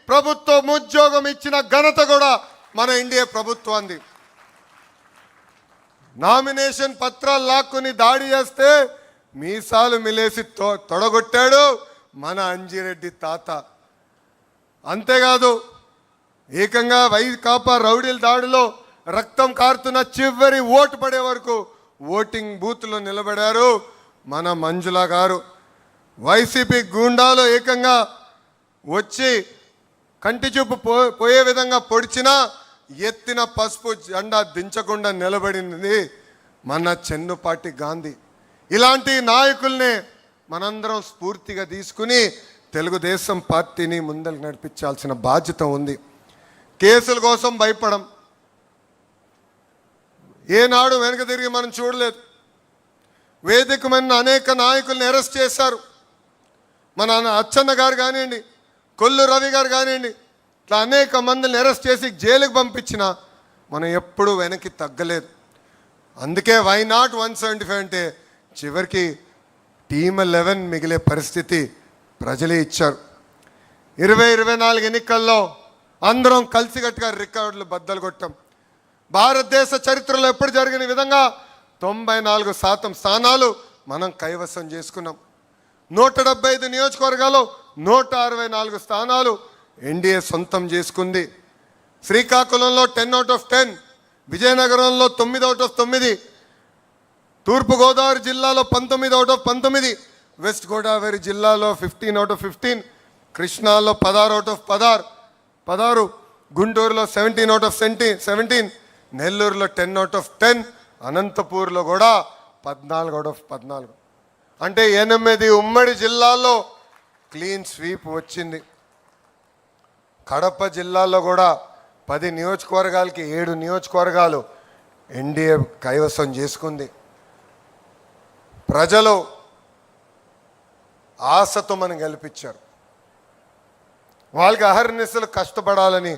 ప్రభుత్వం ఉద్యోగం ఇచ్చిన ఘనత కూడా మన ఎన్డీఏ ప్రభుత్వాన్ని. నామినేషన్ పత్రాలు లాక్కుని దాడి చేస్తే మీసాలు మిలేసి తొడగొట్టాడు మన అంజిరెడ్డి తాత. అంతేకాదు ఏకంగా వైకాపా రౌడీల దాడిలో రక్తం కారుతున్న చివరి ఓటు పడే వరకు ఓటింగ్ బూత్లో నిలబడారు మన మంజుల గారు. వైసీపీ గూండాలు ఏకంగా వచ్చి కంటి చూపు పోయే విధంగా పొడిచినా ఎత్తిన పసుపు జెండా దించకుండా నిలబడింది మన చెన్నుపాటి గాంధీ. ఇలాంటి నాయకుల్ని మనందరం స్ఫూర్తిగా తీసుకుని తెలుగుదేశం పార్టీని ముందరకు నడిపించాల్సిన బాధ్యత ఉంది. కేసుల కోసం భయపడం, ఏనాడు వెనక తిరిగి మనం చూడలేదు. వేదికమైన అనేక నాయకుల్ని అరెస్ట్ చేశారు. మన అచ్చన్న గారు కానివ్వండి, కొల్లు రవి గారు కానివ్వండి, ఇట్లా అనేక మందిని అరెస్ట్ చేసి జైలుకు పంపించిన మనం ఎప్పుడూ వెనక్కి తగ్గలేదు. అందుకే వై నాట్ 175 అంటే చివరికి టీమ్ 11 మిగిలే పరిస్థితి ప్రజలే ఇచ్చారు. 2024 ఎన్నికల్లో అందరం కలిసికట్టుగా రికార్డులు బద్దలు కొట్టాం. భారతదేశ చరిత్రలో ఎప్పుడు జరిగిన విధంగా 94% స్థానాలు మనం కైవసం చేసుకున్నాం. 175 నియోజకవర్గాలు 164 స్థానాలు ఎన్డీఏ సొంతం చేసుకుంది. శ్రీకాకుళంలో 10 out of 10, విజయనగరంలో 9 out of 9, తూర్పుగోదావరి జిల్లాలో 19 out of 19, వెస్ట్ గోదావరి జిల్లాలో 15 out of 15, కృష్ణాలో 16 out of 16, గుంటూరులో 17 out of 17, నెల్లూరులో 10 out of 10, అనంతపూర్లో కూడా 14 out of 14. అంటే 8 ఉమ్మడి జిల్లాల్లో క్లీన్ స్వీప్ వచ్చింది. కడప జిల్లాలో కూడా 10 నియోజకవర్గాలకి 7 నియోజకవర్గాలు ఎన్డీఏ కైవసం చేసుకుంది. ప్రజలు ఆశతో మనం గెలిపించారు. వాళ్ళకి అహర్నిశలు కష్టపడాలని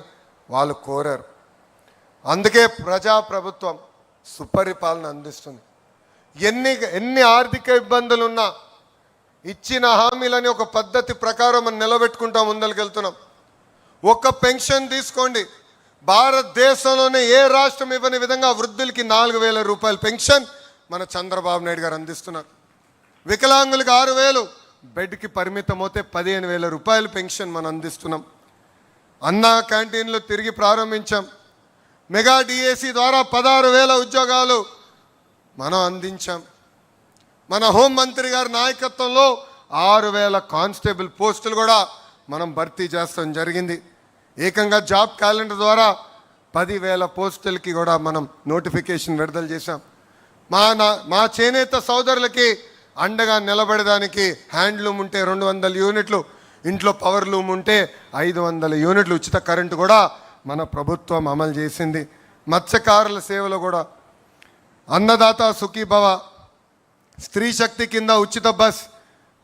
వాళ్ళు కోరారు. అందుకే ప్రజాప్రభుత్వం సుపరిపాలన అందిస్తుంది. ఎన్ని ఆర్థిక ఇబ్బందులున్నా ఇచ్చిన హామీలని ఒక పద్ధతి ప్రకారం మనం నిలబెట్టుకుంటాం, ముందరికెళ్తున్నాం. ఒక్క పెన్షన్ తీసుకోండి, భారతదేశంలోనే ఏ రాష్ట్రం ఇవ్వని విధంగా వృద్ధులకి 4,000 రూపాయల పెన్షన్ మన చంద్రబాబు నాయుడు గారు అందిస్తున్నారు. వికలాంగులకి 6,000, బెడ్కి పరిమితం అవుతే 15,000 రూపాయల పెన్షన్ మనం అందిస్తున్నాం. అన్నా క్యాంటీన్లు తిరిగి ప్రారంభించాం. మెగా డిఏసి ద్వారా 16,000 ఉద్యోగాలు మనం అందించాం. మన హోంమంత్రి గారి నాయకత్వంలో 6,000 కానిస్టేబుల్ పోస్టులు కూడా మనం భర్తీ చేస్తాం జరిగింది. ఏకంగా జాబ్ క్యాలెండర్ ద్వారా 10,000 పోస్టులకి కూడా మనం నోటిఫికేషన్ విడుదల చేశాం. మా చేనేత సోదరులకి అండగా నిలబడడానికి హ్యాండ్లూమ్ ఉంటే 200 యూనిట్లు, ఇంట్లో పవర్ లూమ్ ఉంటే 500 యూనిట్లు ఉచిత కరెంటు కూడా మన ప్రభుత్వం అమలు చేసింది. మత్స్యకారుల సేవలు కూడా అన్నదాత సుఖీభవ, స్త్రీ శక్తి కింద ఉచిత బస్,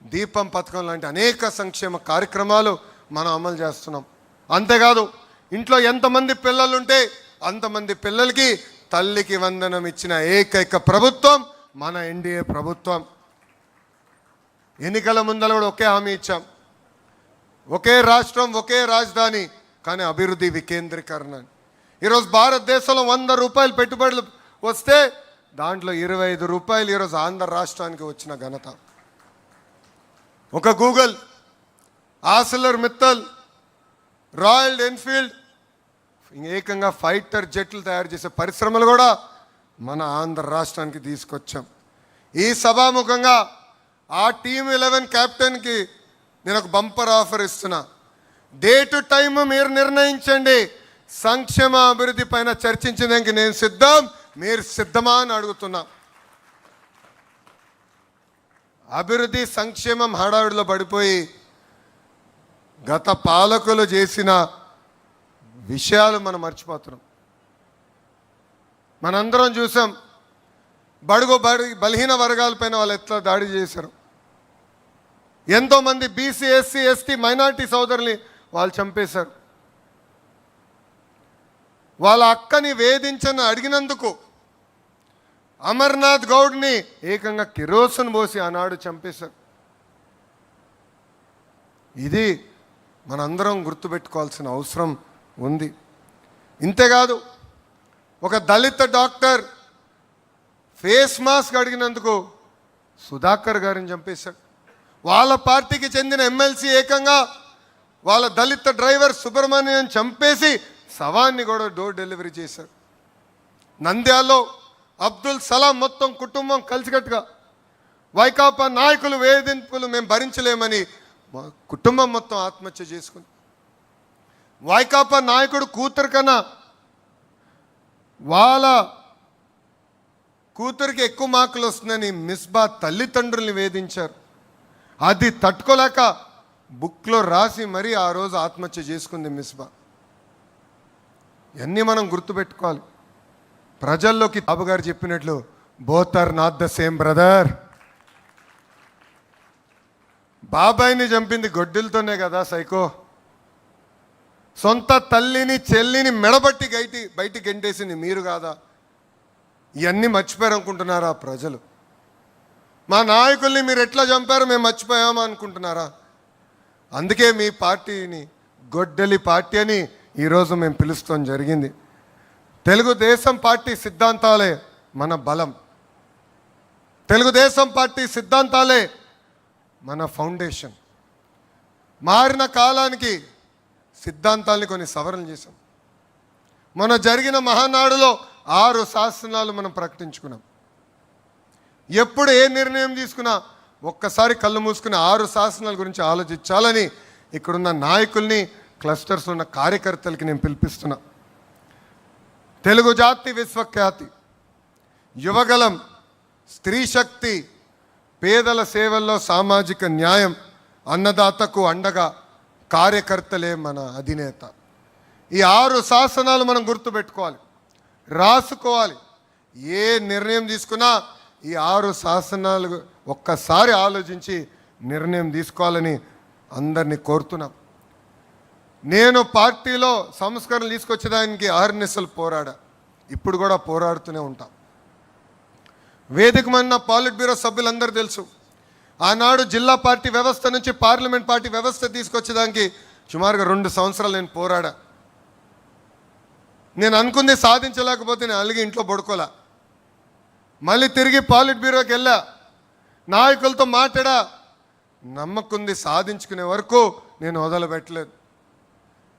దీపం పథకం లాంటి అనేక సంక్షేమ కార్యక్రమాలు మనం అమలు చేస్తున్నాం. అంతేకాదు ఇంట్లో ఎంతమంది పిల్లలుంటే అంతమంది పిల్లలకి తల్లికి వందనం ఇచ్చిన ఏకైక ప్రభుత్వం మన ఎన్డీఏ ప్రభుత్వం. ఎన్నికల ముందర కూడా ఒకే హామీ ఇచ్చాం, ఒకే రాష్ట్రం ఒకే రాజధాని, కానీ అభివృద్ధి వికేంద్రీకరణ. ఈరోజు భారతదేశంలో 100 రూపాయలు పెట్టుబడులు వస్తే దాంట్లో 25 రూపాయలు ఈరోజు ఆంధ్ర రాష్ట్రానికి వచ్చిన ఘనత. ఒక Google, Arcelor Mittal, royal Enfield, ఏకంగా ఫైటర్ జెట్లు తయారు చేసే పరిశ్రమలు కూడా మన ఆంధ్ర రాష్ట్రానికి తీసుకొచ్చాం. ఈ సభాముఖంగా ఆ టీమ్ 11 క్యాప్టెన్కి నేను ఒక బంపర్ ఆఫర్ ఇస్తున్నా. డేటు టైం మీరు నిర్ణయించండి. సంక్షేమ అభివృద్ధి పైన చర్చించడానికి నేను సిద్ధం, మీరు సిద్ధమా అని అడుగుతున్నా. అభివృద్ధి సంక్షేమం హడావిడిలో పడిపోయి గత పాలకులు చేసిన విషయాలు మనం మర్చిపోతున్నాం. మనందరం చూసాం బలహీన వర్గాలపైన వాళ్ళు ఎట్లా దాడి చేశారు. ఎంతోమంది బీసీ, ఎస్సీ, ఎస్టీ, మైనార్టీ సోదరుల్ని వాళ్ళు చంపేశారు. వాళ్ళ అక్కని వేధించని అడిగినందుకు అమర్నాథ్ గౌడ్ని ఏకంగా కిరోసిన్ పోసి ఆనాడు చంపేశారు. ఇది మనందరం గుర్తుపెట్టుకోవాల్సిన అవసరం ఉంది. ఇంతేకాదు, ఒక దళిత డాక్టర్ ఫేస్ మాస్క్ అడిగినందుకు సుధాకర్ గారిని చంపేశాడు. వాళ్ళ పార్టీకి చెందిన ఎమ్మెల్సీ ఏకంగా వాళ్ళ దళిత డ్రైవర్ సుబ్రహ్మణ్యం చంపేసి శవాన్ని కూడా డోర్ డెలివరీ చేశాడు. నంద్యాలలో అబ్దుల్ సలాం మొత్తం కుటుంబం కలిసికట్టుగా వైకాపా నాయకులు వేధింపులు మేము భరించలేమని కుటుంబం మొత్తం ఆత్మహత్య చేసుకుంది. వైకాపా నాయకుడు కూతురు కన్నా వాళ్ళ కూతురికి ఎక్కువ మార్కులు వస్తుందని మిస్బా తల్లిదండ్రుల్ని వేధించారు. అది తట్టుకోలేక బుక్లో రాసి మరీ ఆ రోజు ఆత్మహత్య చేసుకుంది మిస్బా. ఇవన్నీ మనం గుర్తుపెట్టుకోవాలి. ప్రజల్లోకి బాబు గారు చెప్పినట్లు both are not the same brother. బాబాయిని చంపింది గొడ్డులతోనే కదా సైకో. సొంత తల్లిని చెల్లిని మెడబట్టి బయటికి గెంటేసింది మీరు కాదా? ఇవన్నీ మర్చిపోయారు అనుకుంటున్నారా ప్రజలు? మా నాయకుల్ని మీరు ఎట్లా చంపారో మేము మర్చిపోయామా అనుకుంటున్నారా? అందుకే మీ పార్టీని గొడ్డలి పార్టీ అని ఈరోజు మేము పిలుస్తాం జరిగింది. తెలుగుదేశం పార్టీ సిద్ధాంతాలే మన బలం. తెలుగుదేశం పార్టీ సిద్ధాంతాలే మన ఫౌండేషన్. మారిన కాలానికి సిద్ధాంతాలని కొన్ని సవరణలు చేశాం. మొన్న జరిగిన మహానాడులో 6 శాసనాలు మనం ప్రకటించుకున్నాం. ఎప్పుడు ఏ నిర్ణయం తీసుకున్నా ఒక్కసారి కళ్ళు మూసుకుని 6 శాసనాల గురించి ఆలోచించాలని ఇక్కడున్న నాయకుల్ని, క్లస్టర్స్ ఉన్న కార్యకర్తలకి నేను పిలిపిస్తున్నా. తెలుగు జాతి విశ్వఖ్యాతి, యువగలం, స్త్రీ శక్తి, పేదల సేవల్లో సామాజిక న్యాయం, అన్నదాతకు అండగా కార్యకర్తలే మన అధినేత. ఈ 6 శాసనాలు మనం గుర్తుపెట్టుకోవాలి, రాసుకోవాలి. ఏ నిర్ణయం తీసుకున్నా ఈ 6 శాసనాలు ఒక్కసారి ఆలోచించి నిర్ణయం తీసుకోవాలని అందరినీ కోరుతున్నాం. నేను పార్టీలో సంస్కరణలు తీసుకొచ్చేదానికి అహర్నిశలు పోరాడా, ఇప్పుడు కూడా పోరాడుతూనే ఉంటాం. వేదిక మన పాలిట్ బ్యూరో సభ్యులందరూ తెలుసు, ఆనాడు జిల్లా పార్టీ వ్యవస్థ నుంచి పార్లమెంట్ పార్టీ వ్యవస్థ తీసుకొచ్చేదానికి సుమారుగా 2 సంవత్సరాలు నేను పోరాడా. నేను అనుకుంది సాధించలేకపోతే నేను అలిగి ఇంట్లో పడుకోలే. మళ్ళీ తిరిగి పాలిట్ బ్యూరోకి వెళ్ళా, నాయకులతో మాట్లాడా. నమ్మకుంది సాధించుకునే వరకు నేను వదలబెట్టలేదు.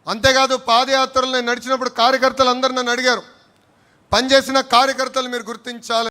అంతేకాదు, పాదయాత్రలు నేను నడిచినప్పుడు కార్యకర్తలు అందరూ నన్ను అడిగారు, పనిచేసిన కార్యకర్తలు మీరు గుర్తించాలి.